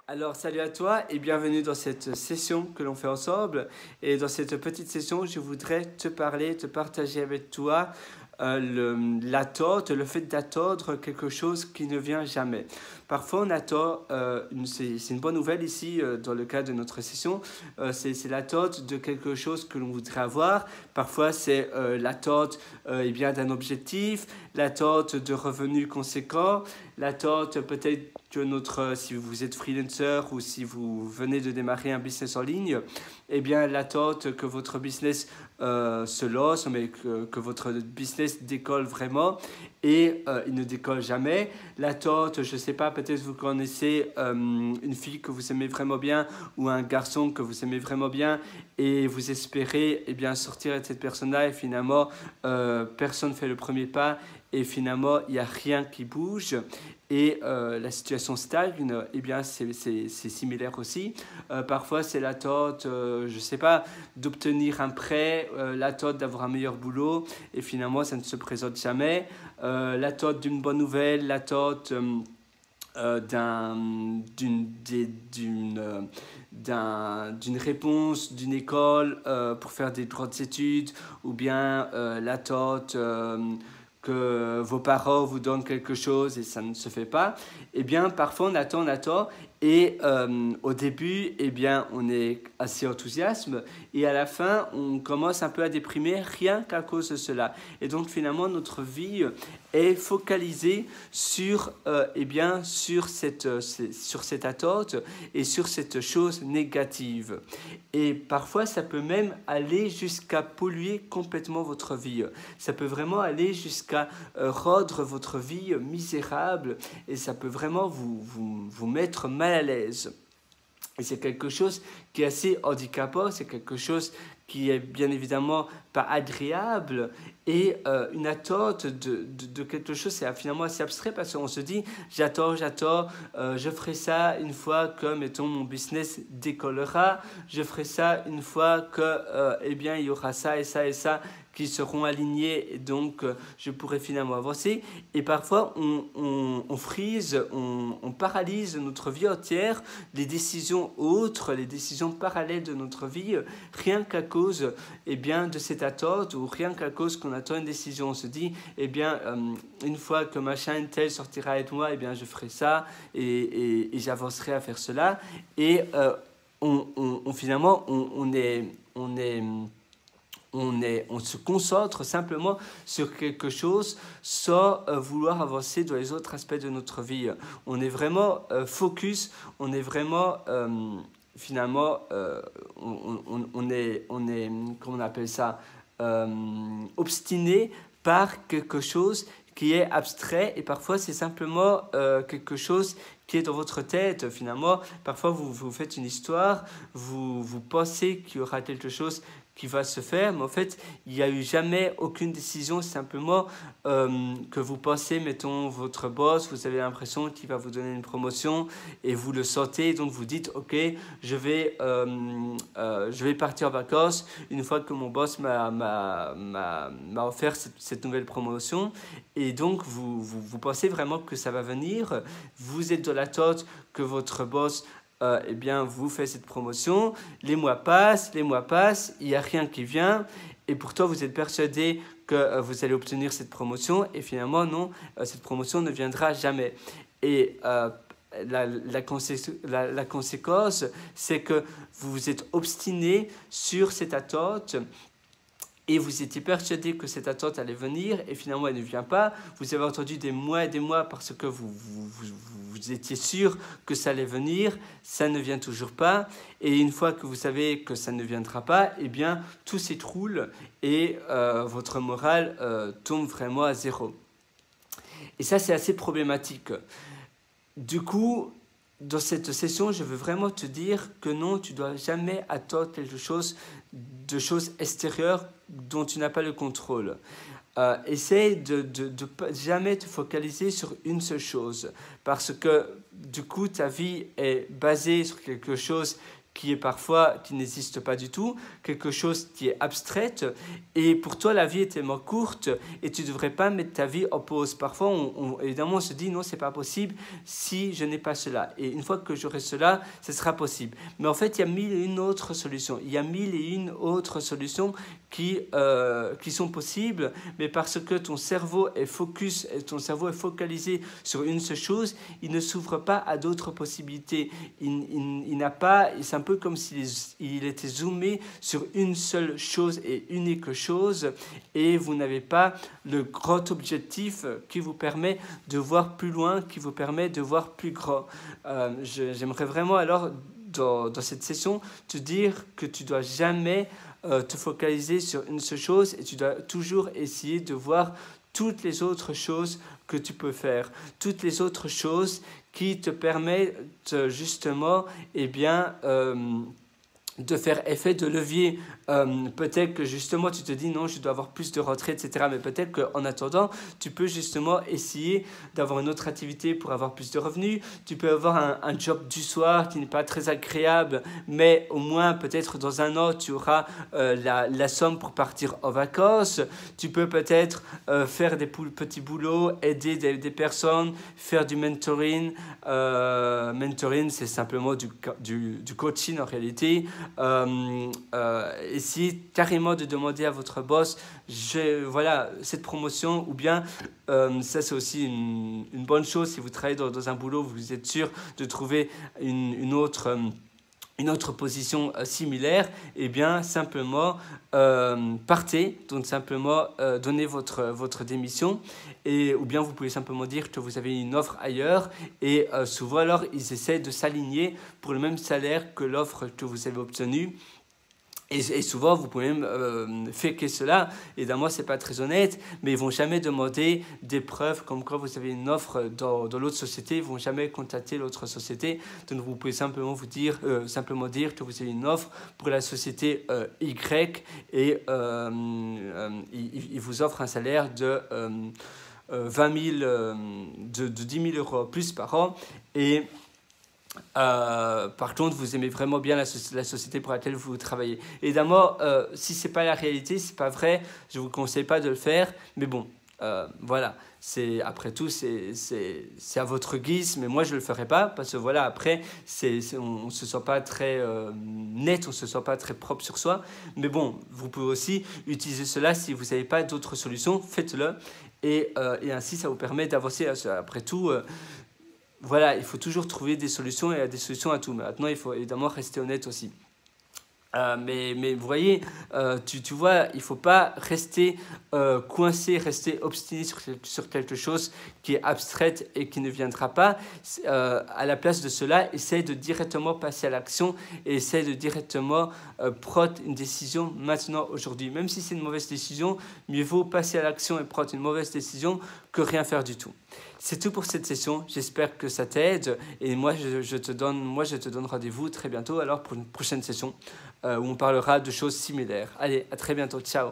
Alors, salut à toi et bienvenue dans cette session que l'on fait ensemble. Et dans cette petite session, je voudrais te parler, te partager avec toi l'attente, le fait d'attendre quelque chose qui ne vient jamais. Parfois, on attend, c'est une bonne nouvelle ici, dans le cadre de notre session, c'est l'attente de quelque chose que l'on voudrait avoir. Parfois, c'est l'attente d'un objectif, l'attente de revenus conséquents, l'attente peut-être que si vous êtes freelancer ou si vous venez de démarrer un business en ligne, eh bien l'attente que votre business se lance, mais que votre business décolle vraiment et il ne décolle jamais. L'attente, je ne sais pas, peut-être vous connaissez une fille que vous aimez vraiment bien ou un garçon que vous aimez vraiment bien et vous espérez sortir avec cette personne-là et finalement personne ne fait le premier pas et finalement il n'y a rien qui bouge. Et la situation stagne, c'est similaire aussi. Parfois, c'est l'attente, je ne sais pas, d'obtenir un prêt, l'attente d'avoir un meilleur boulot, et finalement, ça ne se présente jamais. L'attente d'une bonne nouvelle, l'attente d'une réponse d'une école pour faire des grandes études, ou bien l'attente que vos parents vous donnent quelque chose et ça ne se fait pas, eh bien parfois on attend et au début on est assez enthousiaste et à la fin on commence un peu à déprimer rien qu'à cause de cela et donc finalement notre vie est focalisée sur cette attente et sur cette chose négative et parfois ça peut même aller jusqu'à polluer complètement votre vie, ça peut vraiment aller jusqu'à rendre votre vie misérable et ça peut vraiment vous mettre mal à l'aise. Et c'est quelque chose qui est assez handicapant, c'est quelque chose qui est bien évidemment pas agréable et une attente de quelque chose, c'est finalement assez abstrait parce qu'on se dit j'attends, je ferai ça une fois que, mettons, mon business décollera, je ferai ça une fois que, il y aura ça et ça et ça qui seront alignés et donc je pourrai finalement avancer. Et parfois, on frise, on paralyse notre vie entière, les décisions autres, les décisions parallèles de notre vie, rien qu'à cause de cette attente ou rien qu'à cause qu'on attend une décision. On se dit, une fois que machin tel sortira avec moi, je ferai ça et j'avancerai à faire cela. Et finalement, on se concentre simplement sur quelque chose sans vouloir avancer dans les autres aspects de notre vie. On est vraiment focus, on est vraiment on est comment on appelle ça, obstiné par quelque chose qui est abstrait et parfois c'est simplement quelque chose qui est dans votre tête. Finalement, parfois vous faites une histoire, vous pensez qu'il y aura quelque chose qui va se faire, mais en fait, il n'y a eu jamais aucune décision, simplement que vous pensez, mettons, votre boss, vous avez l'impression qu'il va vous donner une promotion et vous le sentez, donc vous dites, ok, je vais partir en vacances une fois que mon boss m'a offert cette nouvelle promotion et donc vous pensez vraiment que ça va venir, vous êtes dans l'attente que votre boss vous faites cette promotion, les mois passent, il n'y a rien qui vient, et pourtant vous êtes persuadé que vous allez obtenir cette promotion, et finalement non, cette promotion ne viendra jamais. Et la conséquence, c'est que vous vous êtes obstiné sur cette attente, et vous étiez persuadé que cette attente allait venir et finalement elle ne vient pas. Vous avez entendu des mois et des mois parce que vous étiez sûr que ça allait venir, ça ne vient toujours pas. Et une fois que vous savez que ça ne viendra pas, tout s'écroule et votre morale tombe vraiment à zéro. Et ça, c'est assez problématique. Du coup, dans cette session, je veux vraiment te dire que non, tu ne dois jamais attendre quelque chose de choses extérieures dont tu n'as pas le contrôle. Essaye de jamais te focaliser sur une seule chose parce que du coup, ta vie est basée sur quelque chose qui est parfois, qui n'existe pas du tout, quelque chose qui est abstraite, et pour toi la vie est tellement courte et tu ne devrais pas mettre ta vie en pause. Parfois, évidemment, on se dit non, c'est pas possible si je n'ai pas cela. Et une fois que j'aurai cela, ce sera possible. Mais en fait, il y a mille et une autres solutions. Il y a mille et une autres solutions qui sont possibles, mais parce que ton cerveau est focus, et ton cerveau est focalisé sur une seule chose, il ne s'ouvre pas à d'autres possibilités. Il n'a pas, c'est un peu comme s'il était zoomé sur une seule chose et unique chose, et vous n'avez pas le grand objectif qui vous permet de voir plus loin, qui vous permet de voir plus grand. J'aimerais vraiment alors, dans cette session, te dire que tu dois jamais te focaliser sur une seule chose et tu dois toujours essayer de voir toutes les autres choses que tu peux faire, toutes les autres choses qui te permettent justement de faire effet de levier. Peut-être que justement tu te dis non, je dois avoir plus de rentrées, etc. Mais peut-être qu'en attendant, tu peux justement essayer d'avoir une autre activité pour avoir plus de revenus. Tu peux avoir un job du soir qui n'est pas très agréable, mais au moins peut-être dans un an, tu auras la somme pour partir en vacances. Tu peux peut-être faire des petits boulots, aider des personnes, faire du mentoring. Mentoring, c'est simplement du coaching en réalité. Essayez carrément de demander à votre boss voilà cette promotion, ou bien ça c'est aussi une bonne chose si vous travaillez dans un boulot, vous êtes sûr de trouver une autre position similaire, et bien simplement partez, donc simplement donnez votre démission, ou bien vous pouvez simplement dire que vous avez une offre ailleurs, et souvent alors ils essaient de s'aligner pour le même salaire que l'offre que vous avez obtenue. Et souvent, vous pouvez même faker cela. Évidemment, ce n'est pas très honnête, mais ils ne vont jamais demander des preuves comme quoi vous avez une offre dans l'autre société. Ils ne vont jamais contacter l'autre société. Donc, vous pouvez simplement dire que vous avez une offre pour la société Y, et ils vous offrent un salaire de 10 000 euros plus par an. Et par contre, vous aimez vraiment bien la société pour laquelle vous travaillez. Évidemment, si ce n'est pas la réalité, ce n'est pas vrai, je ne vous conseille pas de le faire. Mais bon, voilà, après tout, c'est à votre guise. Mais moi, je ne le ferai pas parce que voilà, après, on ne se sent pas très net, on ne se sent pas très propre sur soi. Mais bon, vous pouvez aussi utiliser cela si vous n'avez pas d'autres solutions, faites-le. Et ainsi, ça vous permet d'avancer. Après tout, voilà, il faut toujours trouver des solutions, et des solutions à tout. Mais maintenant, il faut évidemment rester honnête aussi. Mais vous voyez, tu vois, il ne faut pas rester coincé, rester obstiné sur quelque chose qui est abstraite et qui ne viendra pas. À la place de cela, essaye de directement passer à l'action, et essaye de directement prendre une décision maintenant, aujourd'hui. Même si c'est une mauvaise décision, mieux vaut passer à l'action et prendre une mauvaise décision que rien faire du tout. C'est tout pour cette session, j'espère que ça t'aide, et moi je te donne rendez-vous très bientôt alors pour une prochaine session où on parlera de choses similaires. Allez, à très bientôt, ciao.